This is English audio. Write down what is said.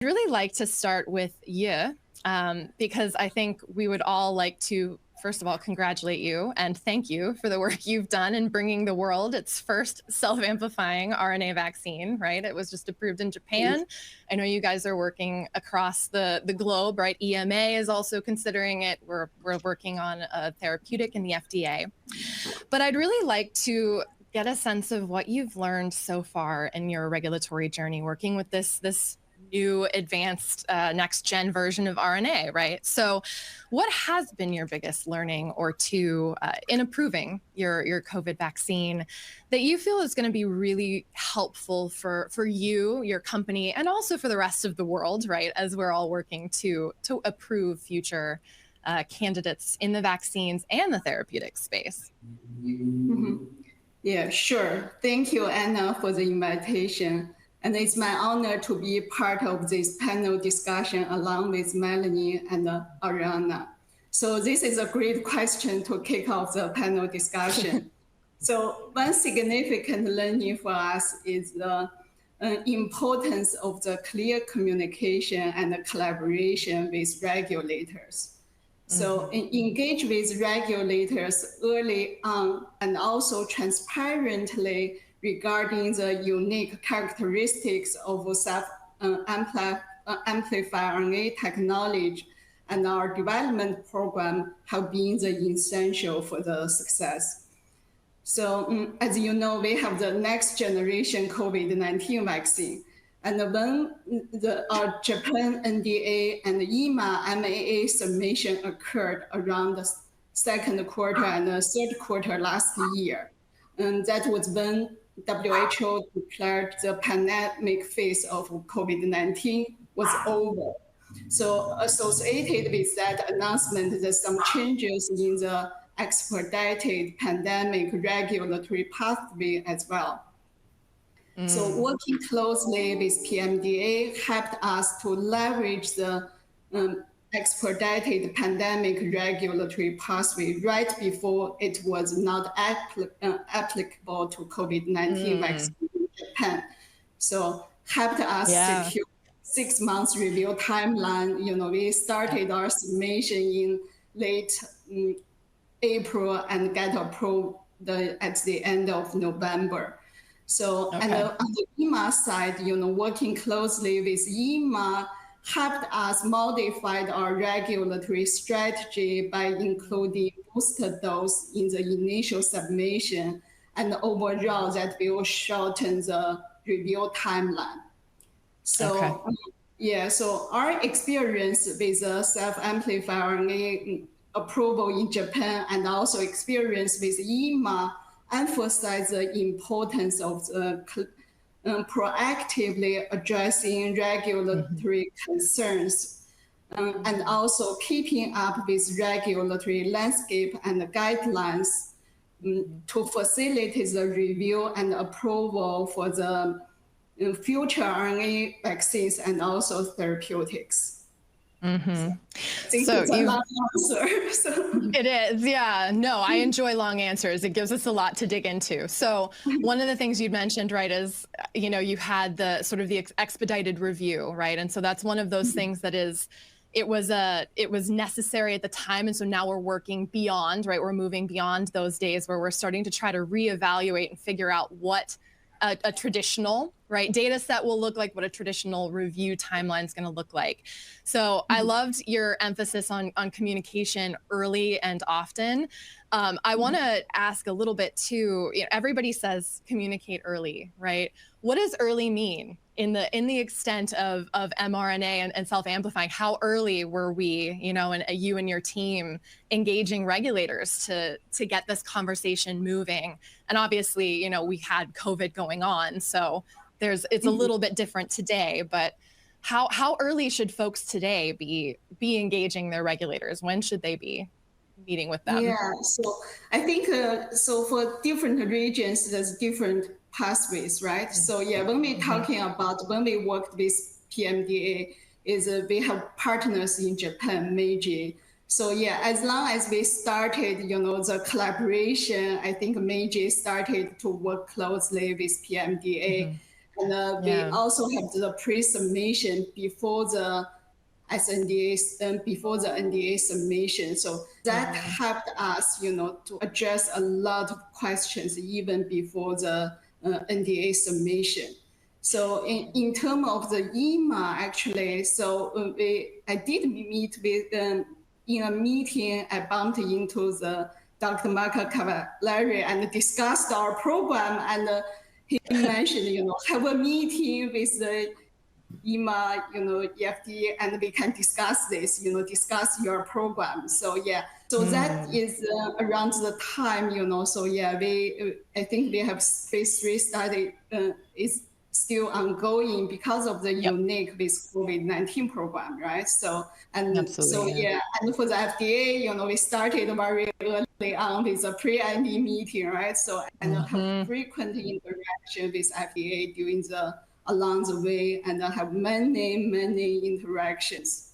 really like to start with Ye, because I think we would all like to, first of all, congratulate you and thank you for the work you've done in bringing the world its first self-amplifying RNA vaccine, right? It was just approved in Japan. I know you guys are working across the globe, right? EMA is also considering it. We're working on a therapeutic in the FDA. But I'd really like to get a sense of what you've learned so far in your regulatory journey working with this new advanced next-gen version of RNA, right? So what has been your biggest learning or two in approving your COVID vaccine that you feel is going to be really helpful for you, your company, and also for the rest of the world, right, as we're all working to approve future candidates in the vaccines and the therapeutic space? Yeah, sure. Thank you, Anna, for the invitation. And it's my honor to be part of this panel discussion along with Melanie and Ariana. So this is a great question to kick off the panel discussion. So one significant learning for us is the importance of the clear communication and the collaboration with regulators. So engage with regulators early on and also transparently regarding the unique characteristics of self-amplify RNA technology and our development program have been the essential for the success. So as you know, we have the next generation COVID-19 vaccine. And when our Japan NDA and EMA MAA submission occurred around the second quarter and the third quarter last year, and that was when WHO declared the pandemic phase of COVID-19 was over. So associated with that announcement, there's some changes in the expedited pandemic regulatory pathway as well. So working closely with PMDA helped us to leverage the expedited pandemic regulatory pathway right before it was not applicable to COVID-19 vaccine in Japan. So helped us secure 6 months review timeline. You know, we started our submission in late April and get approved at the end of November. So, and on the EMA side, you know, working closely with EMA helped us modify our regulatory strategy by including booster dose in the initial submission, and overall that will shorten the review timeline. So, yeah, so our experience with the self-amplify RNA approval in Japan and also experience with EMA emphasize the importance of proactively addressing regulatory concerns and also keeping up with regulatory landscape and guidelines to facilitate the review and approval for the future RNA vaccines and also therapeutics. So you, It is, yeah. No, I enjoy long answers. It gives us a lot to dig into. So one of the things you'd mentioned, right, is, you know, you had the sort of the expedited review, right? And so that's one of those things that is, it was necessary at the time. And so now we're working beyond, right? We're moving beyond those days where we're starting to try to reevaluate and figure out what a traditional, right, data set will look like, what a traditional review timeline is going to look like. So I loved your emphasis on communication early and often. I want to ask a little bit too, you know, everybody says communicate early, right? What does early mean in the extent of mRNA and self-amplifying? How early were we, you know, and you and your team engaging regulators to get this conversation moving? And obviously, you know, we had COVID going on, so it's a little bit different today, but how early should folks today be engaging their regulators? When should they be meeting with them? Yeah, so I think, so for different regions, there's different pathways, right? So yeah, when we're talking about, when we worked with PMDA, we have partners in Japan, Meiji. So yeah, as long as we started, you know, the collaboration, I think Meiji started to work closely with PMDA. And we Yeah. also have the pre-submission before the before the NDA submission. So that helped us, to address a lot of questions even before the NDA submission. So in terms of the EMA, actually, so I did meet with, in a meeting, I bumped into the Dr. Marco Cavallari and discussed our program. And he mentioned, have a meeting with the EMA, FDA, and we can discuss this, discuss your program. So yeah, so that is around the time, so yeah, I think we have phase 3 study is still ongoing because of the unique with COVID-19 program, right? So, and Absolutely, so yeah, and for the FDA, we started very early on with a pre-IND meeting, right? So, and have frequent interaction with FDA during along the way, and have many interactions.